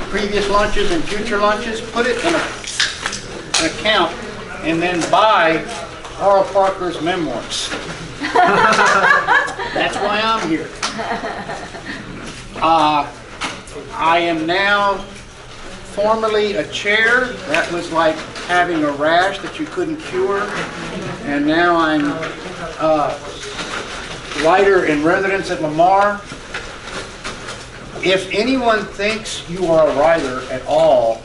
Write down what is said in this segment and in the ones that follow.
previous lunches and future lunches, put it in an account, and then buy Carl Parker's memoirs. That's why I'm here. I am now formally a chair. That was like having a rash that you couldn't cure. And now I'm writer in residence at Lamar. If anyone thinks you are a writer at all,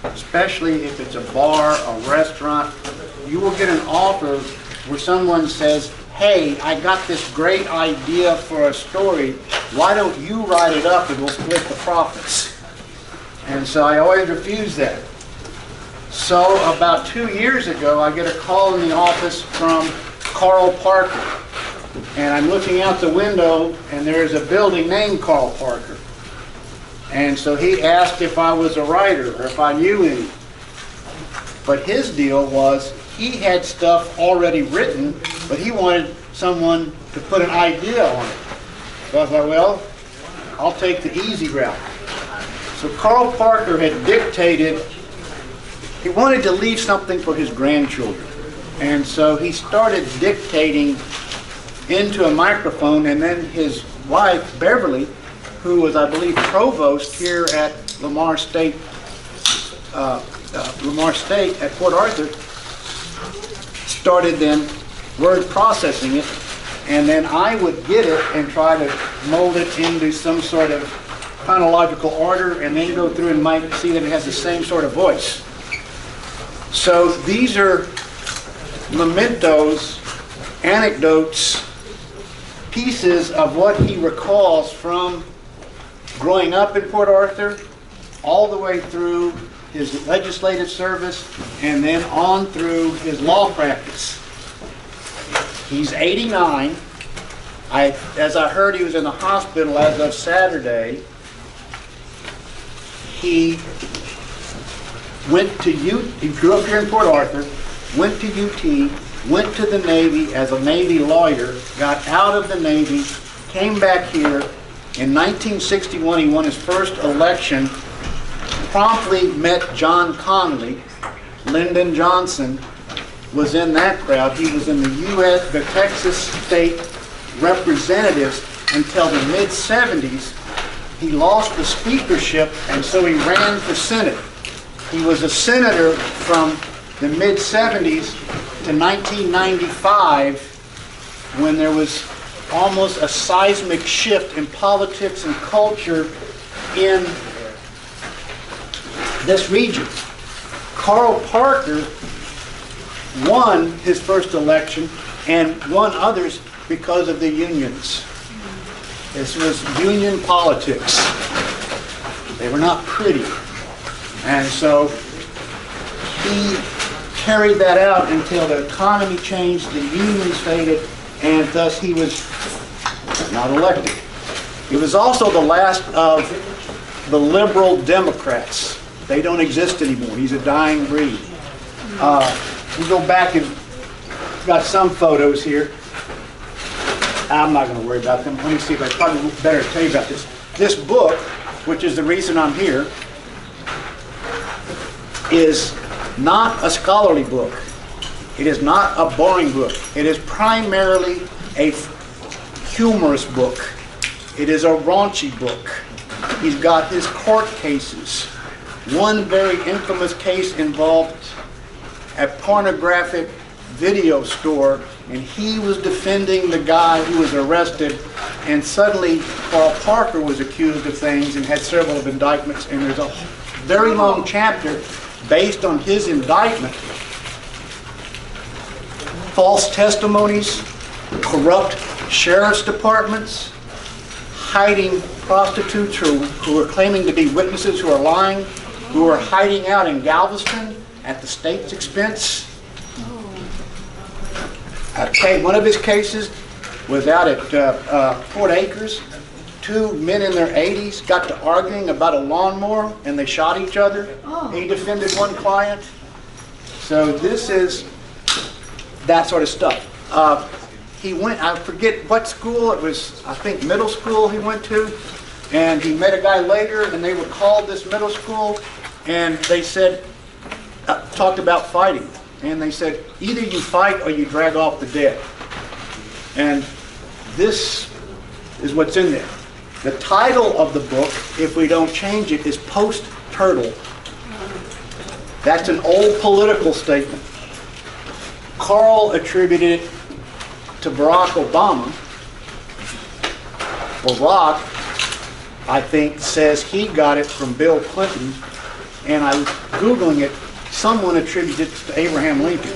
especially if it's a bar, a restaurant, you will get an offer where someone says, hey, I got this great idea for a story. Why don't you write it up and we'll split the profits? And so I always refuse that. So about 2 years ago, I get a call in the office from Carl Parker. And I'm looking out the window, and there's a building named Carl Parker. And so he asked if I was a writer or if I knew any. But his deal was he had stuff already written, but he wanted someone to put an idea on it. So I thought, well, I'll take the easy route. So Carl Parker had dictated, he wanted to leave something for his grandchildren. And so he started dictating into a microphone, and then his wife, Beverly, who was, I believe, provost here at Lamar State at Port Arthur, started then word processing it, and then I would get it and try to mold it into some sort of chronological order, and then go through and might see that it has the same sort of voice. So these are mementos, anecdotes, pieces of what he recalls from growing up in Port Arthur, all the way through his legislative service, and then on through his law practice. He's 89. As I heard, he was in the hospital as of Saturday. He he grew up here in Port Arthur, went to UT, went to the Navy as a Navy lawyer, got out of the Navy, came back here. In 1961, he won his first election, promptly met John Connally. Lyndon Johnson was in that crowd. He was in the Texas State Representatives until the mid-70s. He lost the speakership, and so he ran for Senate. He was a senator from the mid-70s to 1995, when there was almost a seismic shift in politics and culture in this region. Carl Parker won his first election and won others because of the unions. This was union politics. They were not pretty. And so he carried that out until the economy changed, the unions faded, and thus he was not elected. He was also the last of the liberal Democrats. They don't exist anymore. He's a dying breed. We go back and got some photos here. I'm not going to worry about them. Let me see if I probably better tell you about this. This book, which is the reason I'm here, is not a scholarly book. It is not a boring book. It is primarily a humorous book. It is a raunchy book. He's got his court cases. One very infamous case involved a pornographic video store, and he was defending the guy who was arrested, and suddenly Carl Parker was accused of things and had several of indictments, and there's a very long chapter based on his indictment. False testimonies, corrupt sheriff's departments, hiding prostitutes who are claiming to be witnesses who are lying, who are hiding out in Galveston at the state's expense. One of his cases was out at Fort Acres. Two men in their 80s got to arguing about a lawnmower, and they shot each other. He defended one client. So this is that sort of stuff. He went, I forget what school, it was, I think middle school he went to. And he met a guy later, and they were called this middle school, and they said, talked about fighting. And they said, either you fight or you drag off the dead. And this is what's in there. The title of the book, if we don't change it, is Post-Turtle. That's an old political statement. Carl attributed it to Barack Obama. Barack, I think, says he got it from Bill Clinton, and I was Googling it, someone attributed it to Abraham Lincoln.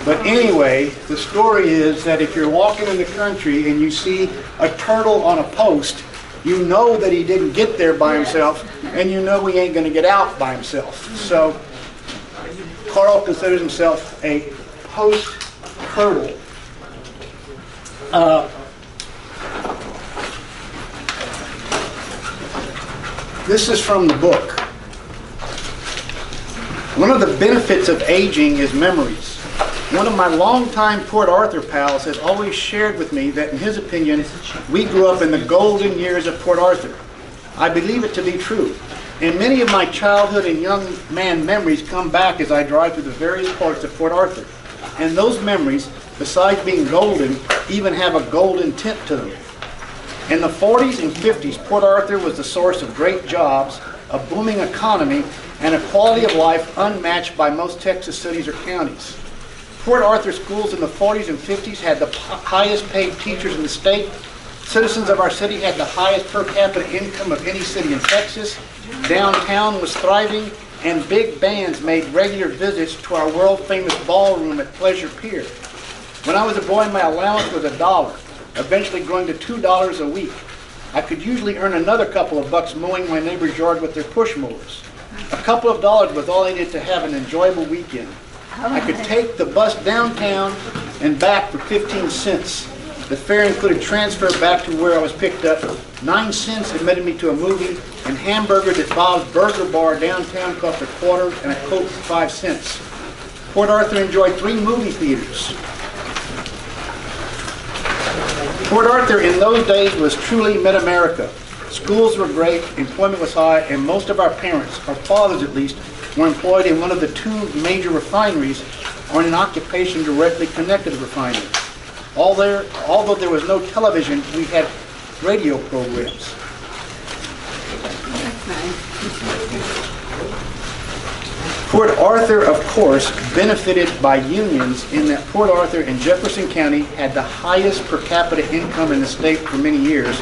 But anyway, the story is that if you're walking in the country and you see a turtle on a post, you know that he didn't get there by himself, and you know he ain't going to get out by himself. So Carl considers himself a post-turtle. This is from the book. One of the benefits of aging is memories. One of my longtime Port Arthur pals has always shared with me that in his opinion, we grew up in the golden years of Port Arthur. I believe it to be true. And many of my childhood and young man memories come back as I drive through the various parts of Port Arthur. And those memories, besides being golden, even have a golden tint to them. In the 40s and 50s, Port Arthur was the source of great jobs, a booming economy, and a quality of life unmatched by most Texas cities or counties. Port Arthur schools in the 40s and 50s had the highest paid teachers in the state. Citizens of our city had the highest per capita income of any city in Texas. Downtown was thriving, and big bands made regular visits to our world-famous ballroom at Pleasure Pier. When I was a boy, my allowance was $1, eventually growing to $2 a week. I could usually earn another couple of bucks mowing my neighbor's yard with their push mowers. A couple of dollars was all I needed to have an enjoyable weekend. I could take the bus downtown and back for 15 cents. The fare included transfer back to where I was picked up. 9 cents admitted me to a movie, and hamburgers at Bob's Burger Bar downtown cost a quarter, and a Coke for 5 cents. Port Arthur enjoyed 3 movie theaters. Port Arthur in those days was truly mid-America. Schools were great, employment was high, and most of our parents, our fathers at least, were employed in one of the 2 major refineries or in an occupation directly connected to refineries. Although there was no television, we had radio programs. Port Arthur, of course, benefited by unions in that Port Arthur and Jefferson County had the highest per capita income in the state for many years,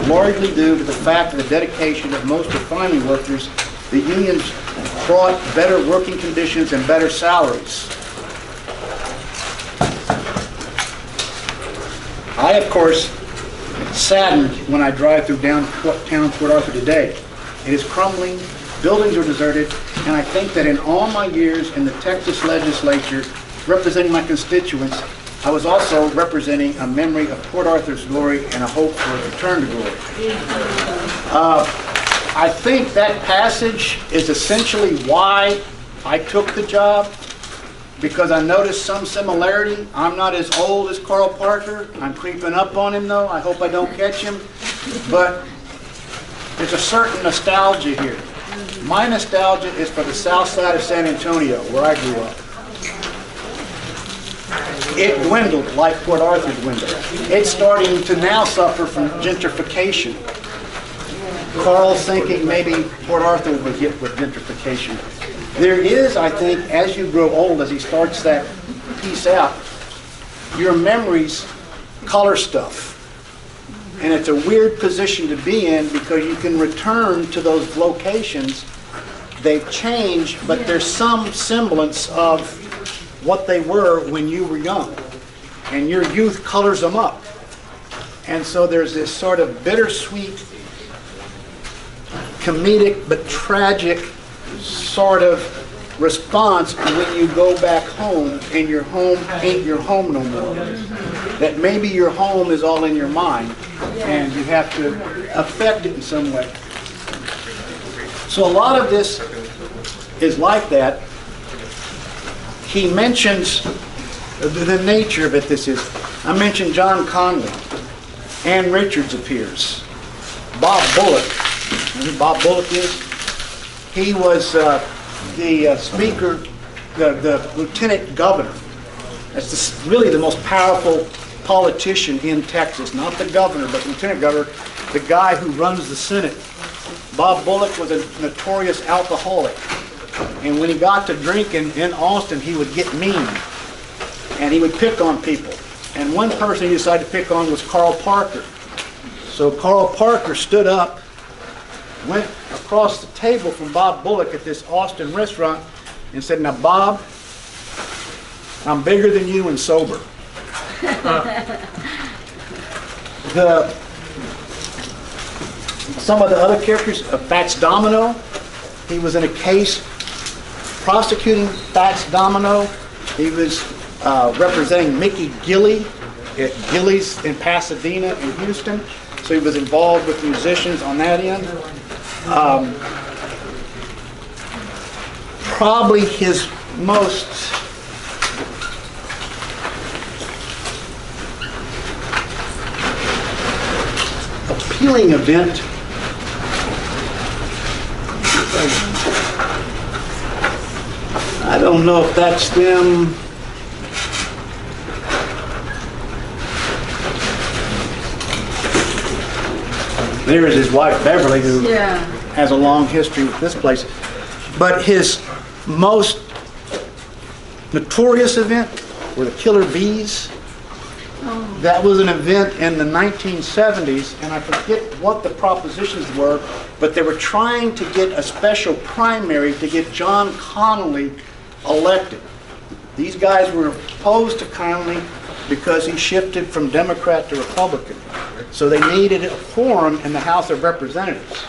largely due to the fact of the dedication of most refinery workers. The unions brought better working conditions and better salaries. I, of course, saddened when I drive through downtown Port Arthur today. It is crumbling, buildings are deserted, and I think that in all my years in the Texas legislature representing my constituents, I was also representing a memory of Port Arthur's glory and a hope for a return to glory. I think that passage is essentially why I took the job, because I noticed some similarity. I'm not as old as Carl Parker. I'm creeping up on him, though. I hope I don't catch him. But there's a certain nostalgia here. My nostalgia is for the south side of San Antonio, where I grew up. It dwindled like Port Arthur dwindled. It's starting to now suffer from gentrification. Carl's thinking maybe Port Arthur will get with gentrification. There is, I think, as you grow old, as he starts that piece out, your memories color stuff. And it's a weird position to be in because you can return to those locations. They've changed, but there's some semblance of what they were when you were young. And your youth colors them up. And so there's this sort of bittersweet, comedic but tragic sort of response when you go back home and your home ain't your home no more. That maybe your home is all in your mind and you have to affect it in some way. So a lot of this is like that. He mentions the nature of it. This is, I mentioned John Conley. Ann Richards appears. Bob Bullock You know who Bob Bullock is? He was the speaker, the lieutenant governor. That's really the most powerful politician in Texas, not the governor, but the lieutenant governor, the guy who runs the Senate. Bob Bullock was a notorious alcoholic. And when he got to drinking in Austin, he would get mean. And he would pick on people. And one person he decided to pick on was Carl Parker. So Carl Parker stood up, went across the table from Bob Bullock at this Austin restaurant and said, "Now, Bob, I'm bigger than you and sober." Some of the other characters, Fats Domino, he was in a case prosecuting Fats Domino. He was representing Mickey Gilley at Gilley's in Pasadena and Houston. So he was involved with musicians on that end. Probably his most appealing event I don't know if that's them. There is his wife Beverly, who has a long history with this place. But his most notorious event were the Killer Bees. That was an event in the 1970s, and I forget what the propositions were, but they were trying to get a special primary to get John Connally elected. These guys were opposed to Connally because he shifted from Democrat to Republican. So they needed a quorum in the House of Representatives.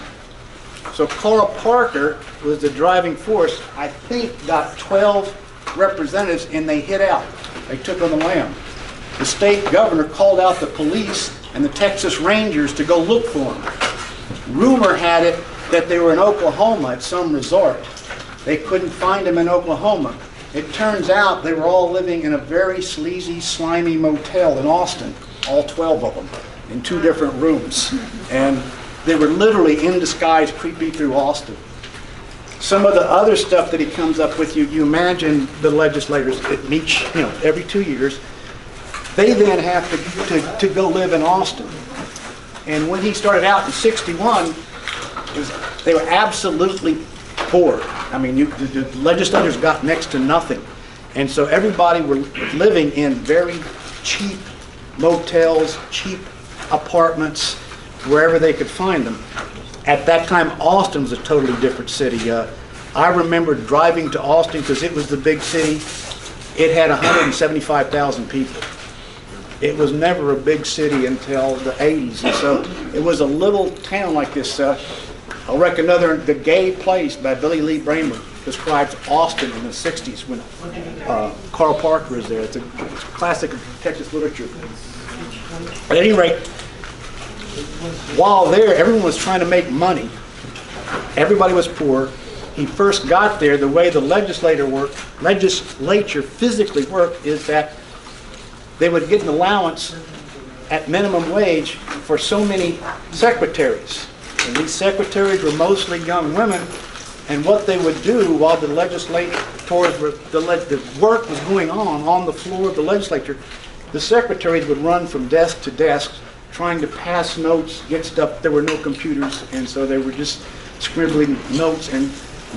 So Carl Parker was the driving force. I think got 12 representatives, and they hid out. They took on the lam. The state governor called out the police and the Texas Rangers to go look for them. Rumor had it that they were in Oklahoma at some resort. They couldn't find them in Oklahoma. It turns out they were all living in a very sleazy, slimy motel in Austin, all 12 of them, in 2 different rooms. And they were literally in disguise creeping through Austin. Some of the other stuff that he comes up with, you imagine the legislators meet, every 2 years. They then have to go live in Austin. And when he started out in '61, they were absolutely poor. I mean, the legislators got next to nothing. And so everybody were living in very cheap motels, cheap apartments, wherever they could find them. At that time, Austin was a totally different city. I remember driving to Austin because it was the big city. It had 175,000 people. It was never a big city until the 80s, and so it was a little town like this. I reckon The Gay Place by Billy Lee Bramer describes Austin in the 60s when Carl Parker is there. It's a classic of Texas literature. At any rate, while there, everyone was trying to make money. Everybody was poor. He first got there, the way the legislature physically worked is that they would get an allowance at minimum wage for so many secretaries. And these secretaries were mostly young women, and what they would do while the work was going on the floor of the legislature, the secretaries would run from desk to desk trying to pass notes, get stuff. There were no computers, and so they were just scribbling notes and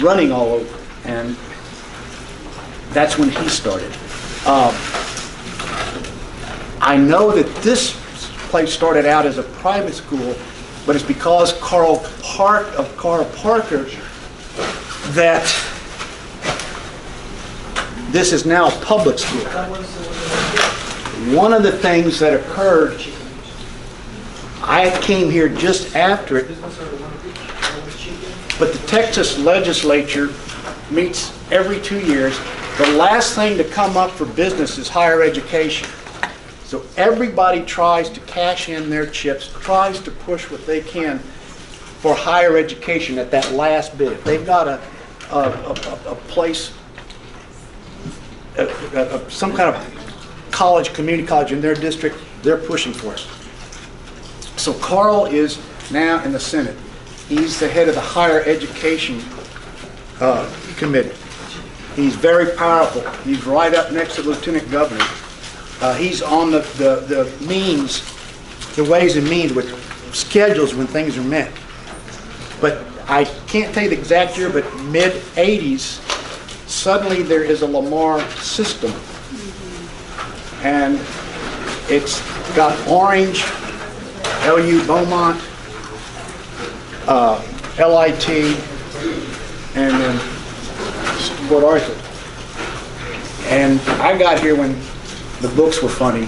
running all over. And that's when he started. I know that this place started out as a private school, but it's because Carl Parker that this is now a public school. One of the things that occurred, I came here just after it, but the Texas legislature meets every 2 years. The last thing to come up for business is higher education. So everybody tries to cash in their chips, tries to push what they can for higher education at that last bit. If they've got a place, some kind of college, community college in their district, they're pushing for it. So Carl is now in the Senate. He's the head of the Higher Education Committee. He's very powerful. He's right up next to the Lieutenant Governor. He's on the means, the Ways and Means, with schedules when things are met. But I can't tell you the exact year, but mid-'80s, suddenly there is a Lamar system. And it's got Orange, LU Beaumont, LIT, and then Port Arthur. And I got here when the books were funny,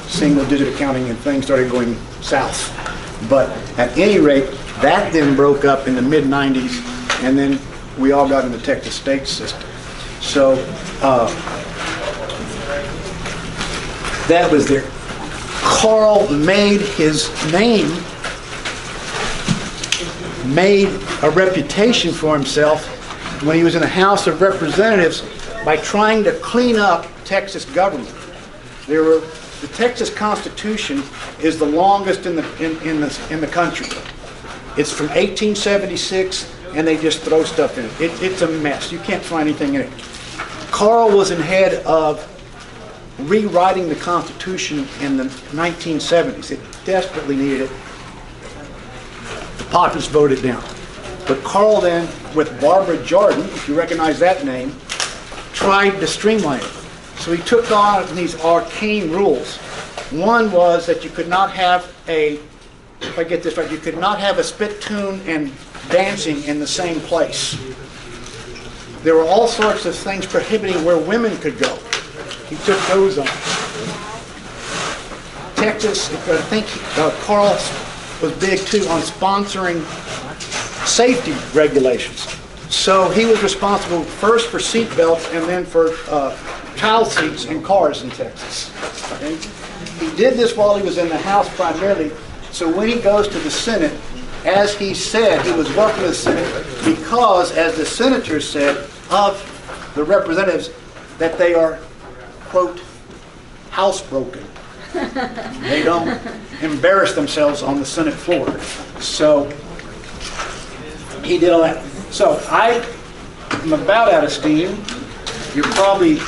single-digit accounting, and things started going south. But at any rate, that then broke up in the mid-'90s, and then we all got in the Texas state system. So that was there. Carl made his name, made a reputation for himself when he was in the House of Representatives by trying to clean up Texas government. The Texas Constitution is the longest in the country. It's from 1876, and they just throw stuff in it. It's a mess. You can't find anything in it. Carl was in head of rewriting the Constitution in the 1970s. It desperately needed it. The populace voted down. But Carl then, with Barbara Jordan, if you recognize that name, tried to streamline it. So he took on these arcane rules. One was that you could not have if I get this right, you could not have a spittoon and dancing in the same place. There were all sorts of things prohibiting where women could go. He took those on. Texas, I think Carl was big too on sponsoring safety regulations. So he was responsible first for seat belts and then for child seats in cars in Texas. Okay? He did this while he was in the House primarily, so when he goes to the Senate, as he said, he was working with the Senate because, as the senators said of the representatives, that they are, quote, housebroken. They don't embarrass themselves on the Senate floor. So he did all that. So I'm about out of steam. You're probably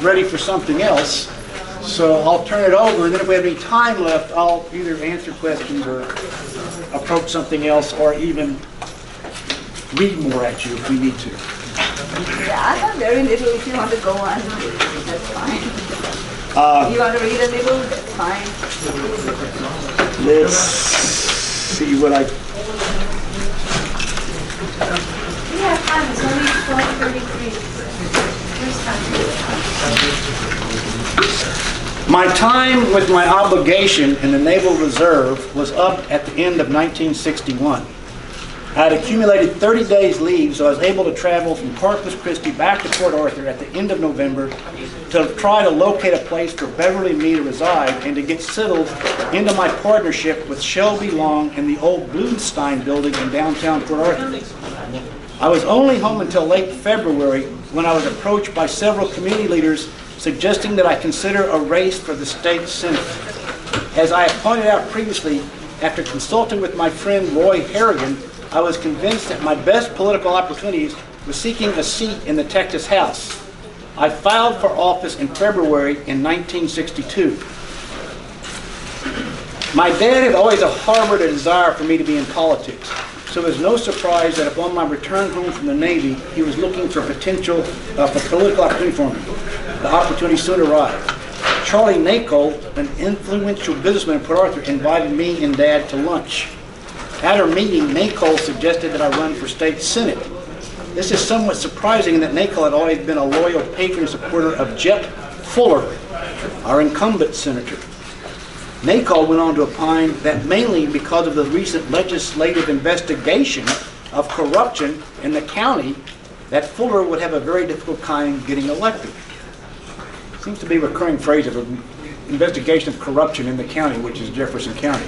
ready for something else. So I'll turn it over, and then if we have any time left, I'll either answer questions or approach something else, or even read more at you if we need to. Yeah, I have very little. If you want to go on, that's fine. If you want to read a little, that's fine. Let's see what I... We have time. It's only 12:33. My time with my obligation in the Naval Reserve was up at the end of 1961. I had accumulated 30 days leave, so I was able to travel from Corpus Christi back to Port Arthur at the end of November to try to locate a place for Beverly and me to reside and to get settled into my partnership with Shelby Long in the old Blumenstein building in downtown Port Arthur. I was only home until late February when I was approached by several community leaders suggesting that I consider a race for the state senate. As I have pointed out previously, after consulting with my friend Roy Harrigan, I was convinced that my best political opportunities was seeking a seat in the Texas House. I filed for office in February in 1962. My dad had always harbored a desire for me to be in politics, so it was no surprise that upon my return home from the Navy, he was looking for political opportunity for me. The opportunity soon arrived. Charlie Nacol, an influential businessman in Port Arthur, invited me and Dad to lunch. At our meeting, Nacol suggested that I run for state senate. This is somewhat surprising in that Nacol had always been a loyal patron and supporter of Jep Fuller, our incumbent senator. Nacol went on to opine that mainly because of the recent legislative investigation of corruption in the county, that Fuller would have a very difficult time getting elected. Seems to be a recurring phrase of an investigation of corruption in the county, which is Jefferson County.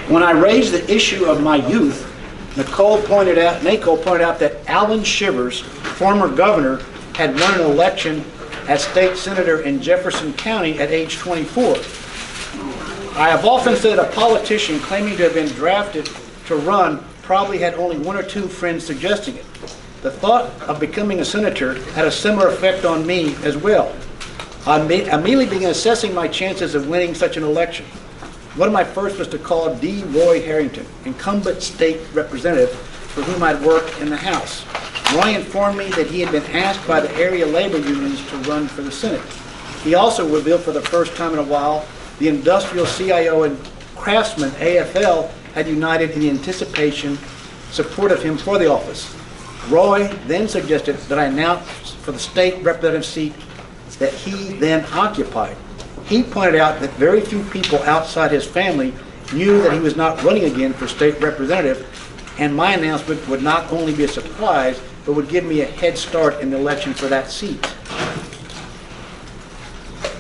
When I raised the issue of my youth, Nacol pointed out that Allen Shivers, former governor, had won an election as state senator in Jefferson County at age 24. I have often said a politician claiming to have been drafted to run probably had only one or two friends suggesting it. The thought of becoming a senator had a similar effect on me as well. I immediately began assessing my chances of winning such an election. One of my first was to call D. Roy Harrington, incumbent state representative for whom I'd worked in the House. Roy informed me that he had been asked by the area labor unions to run for the Senate. He also revealed for the first time in a while the industrial CIO and craftsman AFL had united in the anticipation support of him for the office. Roy then suggested that I announce for the state representative seat that he then occupied. He pointed out that very few people outside his family knew that he was not running again for state representative, and my announcement would not only be a surprise, but would give me a head start in the election for that seat.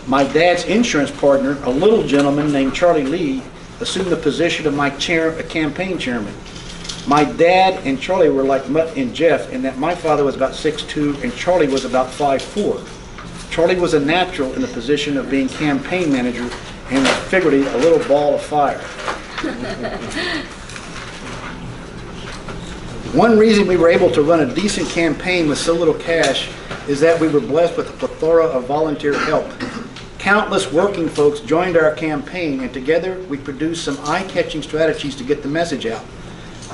My dad's insurance partner, a little gentleman named Charlie Lee, assumed the position of my campaign chairman. My dad and Charlie were like Mutt and Jeff in that my father was about 6'2" and Charlie was about 5'4". Charlie was a natural in the position of being campaign manager and was figuratively a little ball of fire. One reason we were able to run a decent campaign with so little cash is that we were blessed with a plethora of volunteer help. Countless working folks joined our campaign, and together we produced some eye-catching strategies to get the message out.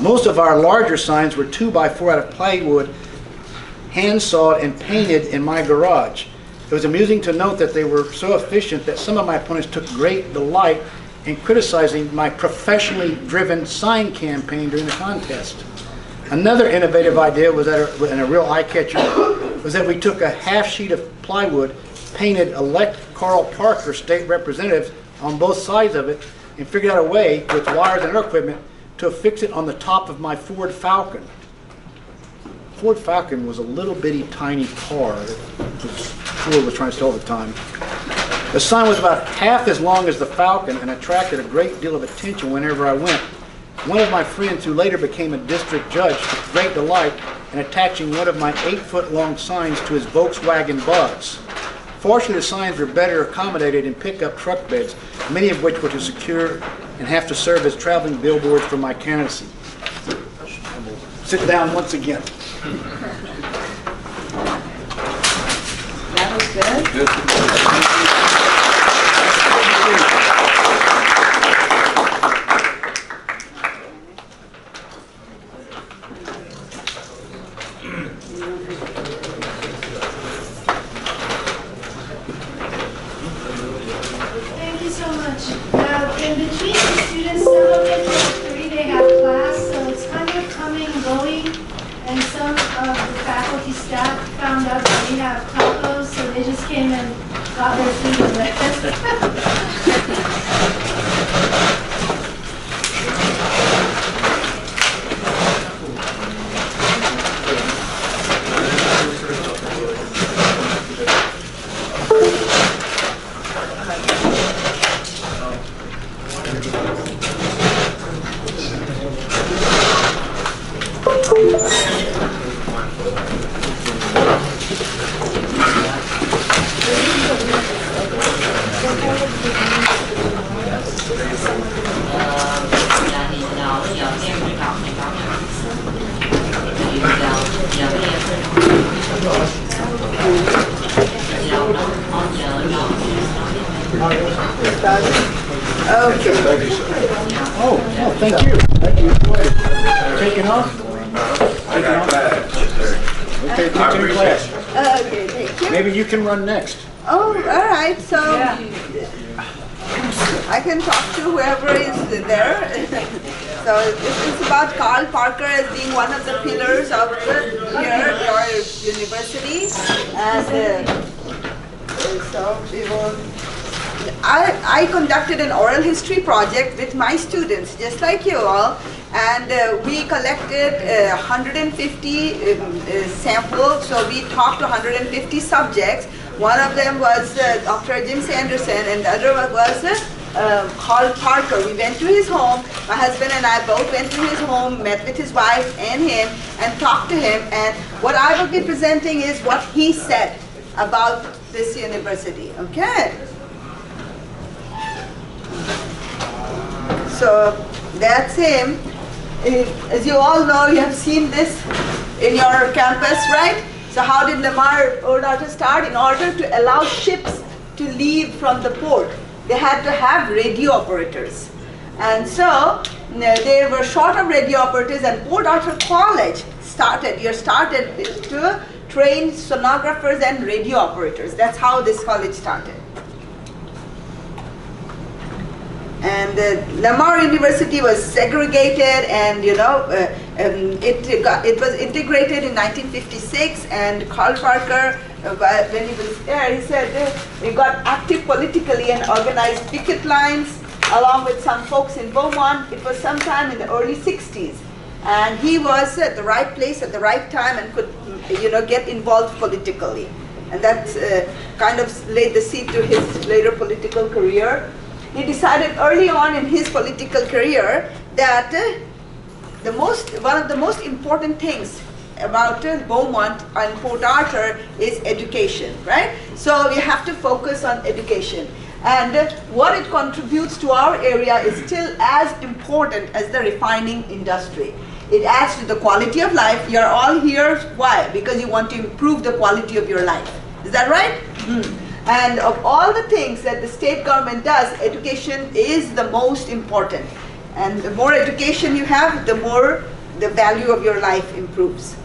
Most of our larger signs were 2x4 out of plywood, hand-sawed and painted in my garage. It was amusing to note that they were so efficient that some of my opponents took great delight in criticizing my professionally driven sign campaign during the contest. Another innovative idea was that, and a real eye-catcher, was that we took a half sheet of plywood, painted elect Carl Parker state representative on both sides of it, and figured out a way with wires and other equipment to affix it on the top of my Ford Falcon. Ford Falcon was a little bitty tiny car that Ford was trying to sell at the time. The sign was about half as long as the Falcon and attracted a great deal of attention whenever I went. One of my friends, who later became a district judge, took great delight in attaching one of my 8-foot-long signs to his Volkswagen Buzz. Fortunately, the signs were better accommodated in pickup truck beds, many of which were to secure and have to serve as traveling billboards for my candidacy. Sit down once again. That was good. Thank you so much. In between the students, some of them are free, they have class, so it's kind of coming and going. And some of the faculty staff found out that we have tacos, so they just came and got their food and left. Oh, thank you. Thank you. Taking off? Taking off? Okay, continue class. Okay, thank you. Maybe you can run next. Oh, all right. So I can talk to whoever is there. So it's about Carl Parker as being one of the pillars of your university, and so we will. I conducted an oral history project with my students, just like you all, and we collected 150 samples. So we talked to 150 subjects. One of them was Dr. Jim Sanderson, and the other one was Carl Parker. We went to his home. My husband and I both went to his home, met with his wife and him, and talked to him. And what I will be presenting is what he said about this university. Okay. So that's him. As you all know, you have seen this in your campus, right? So how did Lamar University start? In order to allow ships to leave from the port, they had to have radio operators. And so they were short of radio operators, and Port Arthur College started to train sonographers and radio operators. That's how this college started. And Lamar University was segregated, and it was integrated in 1956. And Carl Parker, when he was there, he said he got active politically and organized picket lines along with some folks in Beaumont. It was sometime in the early 60s, and he was at the right place at the right time and could, get involved politically, and that kind of laid the seed to his later political career. He decided early on in his political career that one of the most important things about Beaumont and Port Arthur is education, right? So we have to focus on education. And what it contributes to our area is still as important as the refining industry. It adds to the quality of life. You're all here, why? Because you want to improve the quality of your life. Is that right? And of all the things that the state government does, education is the most important. And the more education you have, the more the value of your life improves.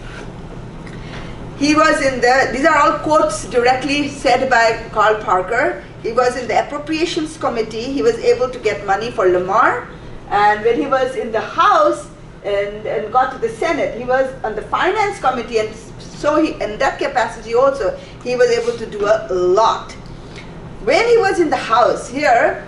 He was in these are all quotes directly said by Carl Parker. He was in the appropriations committee. He was able to get money for Lamar. And when he was in the House and got to the Senate, he was on the finance committee, and so in that capacity also, he was able to do a lot. When he was in the House here,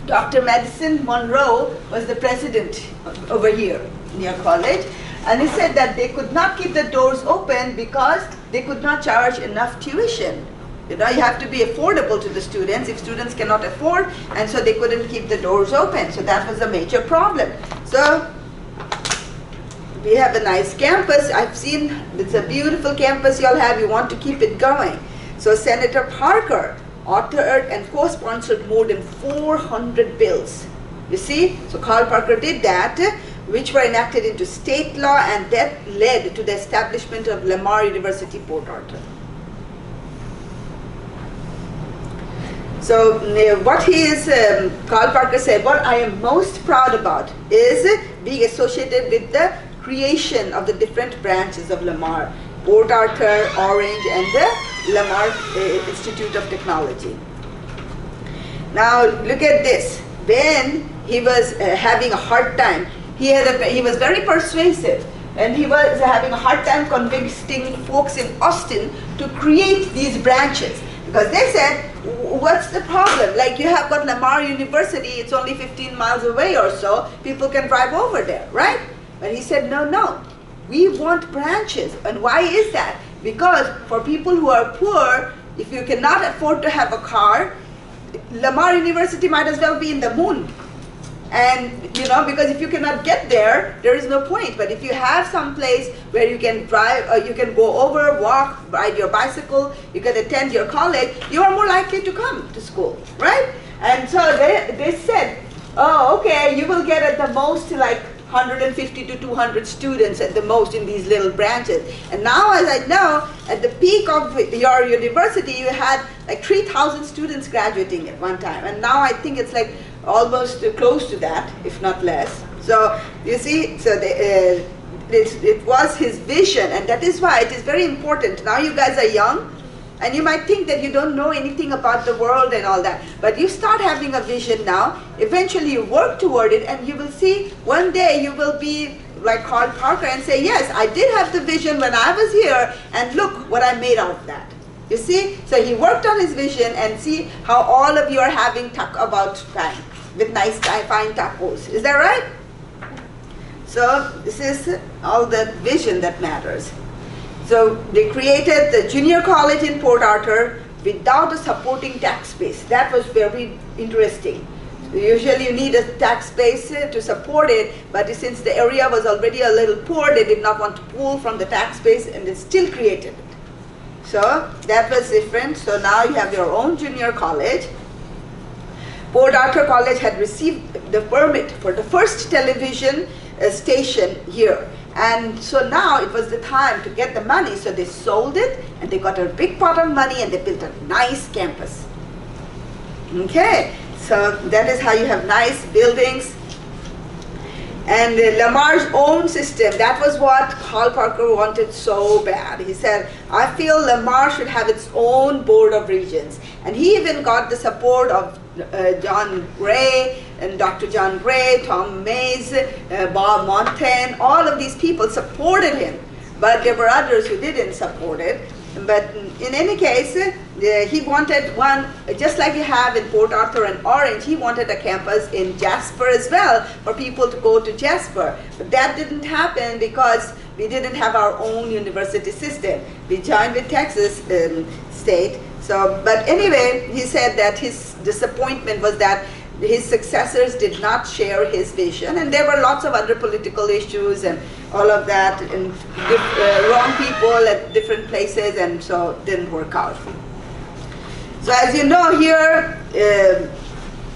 Dr. Madison Monroe was the president over here near college, and he said that they could not keep the doors open because they could not charge enough tuition. You have to be affordable to the students if students cannot afford, and so they couldn't keep the doors open. So that was a major problem. So we have a nice campus. I've seen, it's a beautiful campus you all have. You want to keep it going. So Senator Parker authored and co-sponsored more than 400 bills. You see? So Carl Parker did that, which were enacted into state law, and that led to the establishment of Lamar University, Port Arthur. So what Carl Parker said, what I am most proud about is being associated with the creation of the different branches of Lamar, Port Arthur, Orange, and the Lamar Institute of Technology. Now look at this. When he was having a hard time, he was very persuasive, and he was having a hard time convincing folks in Austin to create these branches. Because they said, what's the problem? Like, you have got Lamar University, it's only 15 miles away or so, people can drive over there, right? But he said, no, we want branches. And why is that? Because for people who are poor, if you cannot afford to have a car, Lamar University might as well be in the moon. And, because if you cannot get there, there is no point. But if you have some place where you can drive, or you can go over, walk, ride your bicycle, you can attend your college, you are more likely to come to school, right? And so they said, oh, okay, you will get at the most like 150 to 200 students at the most in these little branches. And now, as I know, at the peak of your university, you had like 3,000 students graduating at one time. And now I think it's like almost close to that, if not less. So you see, so it was his vision, and that is why it is very important. Now you guys are young, and you might think that you don't know anything about the world and all that, but you start having a vision now. Eventually you work toward it, and you will see one day you will be like Carl Parker and say, yes, I did have the vision when I was here, and look what I made out of that. You see? So he worked on his vision, and see how all of you are having talk about time with nice fine tacos. Is that right? So this is all the vision that matters. So they created the junior college in Port Arthur without a supporting tax base. That was very interesting. Usually you need a tax base to support it, but since the area was already a little poor, they did not want to pull from the tax base, and they still created it. So that was different. So now you have your own junior college. Port Arthur College had received the permit for the first television station here. And so now it was the time to get the money, so they sold it and they got a big pot of money and they built a nice campus. Okay, so that is how you have nice buildings. And Lamar's own system, that was what Carl Parker wanted so bad. He said, I feel Lamar should have its own board of regents. And he even got the support of John Gray and Dr. John Gray, Tom Mays, Bob Montaigne, all of these people supported him. But there were others who didn't support it. But in any case, he wanted one, just like you have in Port Arthur and Orange, he wanted a campus in Jasper as well for people to go to Jasper. But that didn't happen because we didn't have our own university system. We joined with Texas State. So, but anyway, he said that his disappointment was that his successors did not share his vision, and there were lots of other political issues and all of that, and wrong people at different places, and so it didn't work out. So as you know here,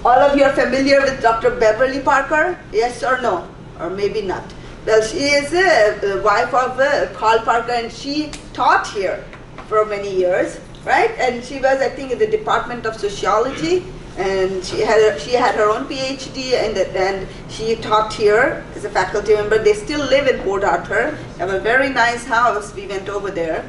all of you are familiar with Dr. Beverly Parker, yes or no, or maybe not. Well, she is the wife of Carl Parker, and she taught here for many years, right? And she was, I think, in the Department of Sociology, and she had her own PhD, and she taught here as a faculty member. They still live in Port Arthur, have a very nice house. We went over there.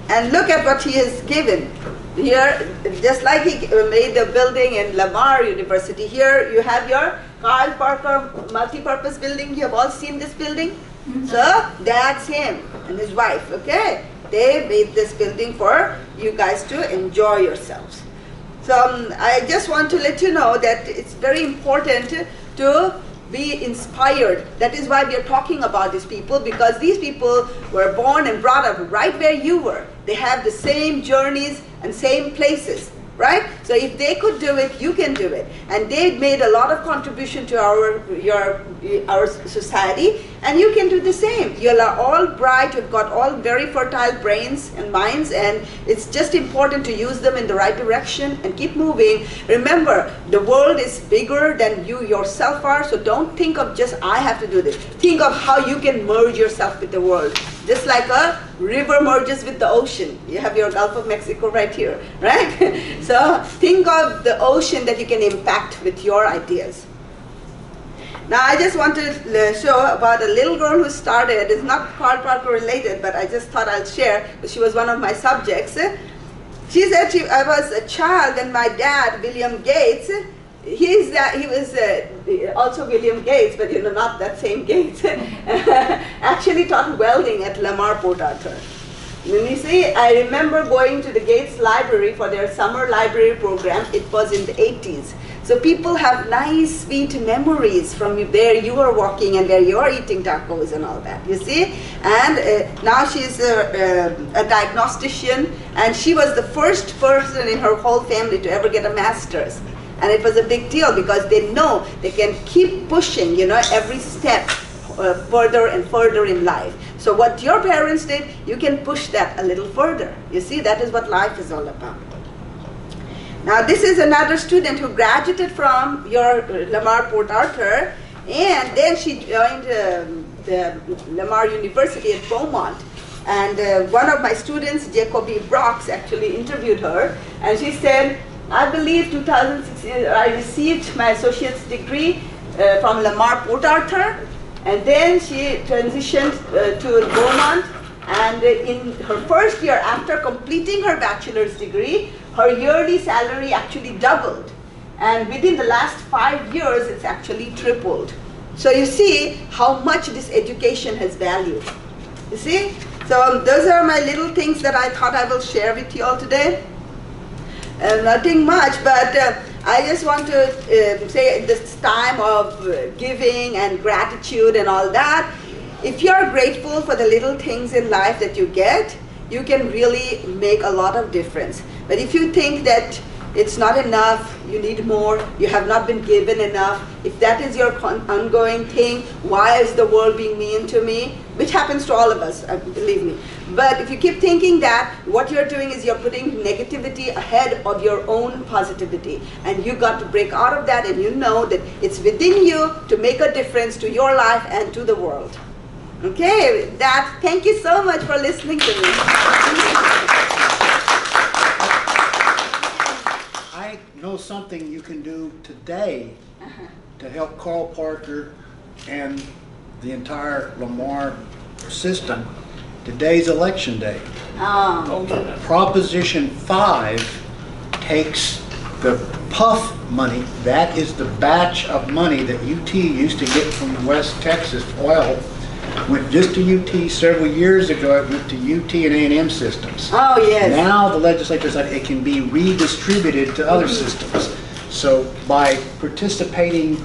And look at what he has given. Here, just like he made the building in Lamar University, here you have your Carl Parker multi-purpose building. You have all seen this building? Mm-hmm. So that's him and his wife, okay? They made this building for you guys to enjoy yourselves. So I just want to let you know that it's very important to be inspired. That is why we are talking about these people, because these people were born and brought up right where you were. They have the same journeys and same places, right? So if they could do it, you can do it. And they made a lot of contribution to our society, and you can do the same. You are all bright, you've got all very fertile brains and minds, and it's just important to use them in the right direction and keep moving. Remember, the world is bigger than you yourself are, so don't think of just, I have to do this. Think of how you can merge yourself with the world. Just like a river merges with the ocean. You have your Gulf of Mexico right here, right? So think of the ocean that you can impact with your ideas. Now I just want to show about a little girl who started. It's not Carl Parker related, but I just thought I'll share. She was one of my subjects. She said I was a child and my dad, William Gates, he was also William Gates, but you know, not that same Gates, actually taught welding at Lamar Port Arthur. And you see, I remember going to the Gates Library for their summer library program. It was in the 80s. So people have nice, sweet memories from where you were walking and where you are eating tacos and all that, you see? And now she's a diagnostician, and she was the first person in her whole family to ever get a master's. And it was a big deal because they know they can keep pushing, you know, every step further and further in life. So what your parents did, you can push that a little further. You see, that is what life is all about. Now this is another student who graduated from your Lamar Port Arthur, and then she joined the Lamar University at Beaumont. And one of my students, Jacoby Brox, actually interviewed her, and she said, I believe 2016 I received my associate's degree from Lamar Port Arthur, and then she transitioned to Beaumont, and in her first year after completing her bachelor's degree, her yearly salary actually doubled, and within the last 5 years it's actually tripled. So you see how much this education has value. You see? So those are my little things that I thought I will share with you all today. Nothing much, but I just want to say this time of giving and gratitude and all that. If you're grateful for the little things in life that you get, you can really make a lot of difference. But if you think that it's not enough, you need more, you have not been given enough. If that is your ongoing thing, why is the world being mean to me? Which happens to all of us, believe me. But if you keep thinking that, what you're doing is you're putting negativity ahead of your own positivity. And you got to break out of that, and you know that it's within you to make a difference to your life and to the world. Okay, with that, thank you so much for listening to me. I know something you can do today to help Carl Parker and the entire Lamar system. Today's election day. Proposition 5 takes the PUF money, that is the batch of money that UT used to get from West Texas oil, went just to UT several years ago. It went to UT and A&M systems. Oh, yes. Now the legislature said it can be redistributed to other systems. So by participating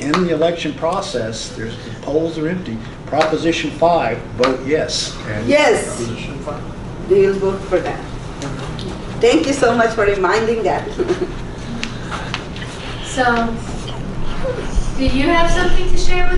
in the election process, the polls are empty. Proposition 5, vote yes. And Yes. We will vote for that. Thank you so much for reminding that. So, do you have something to share with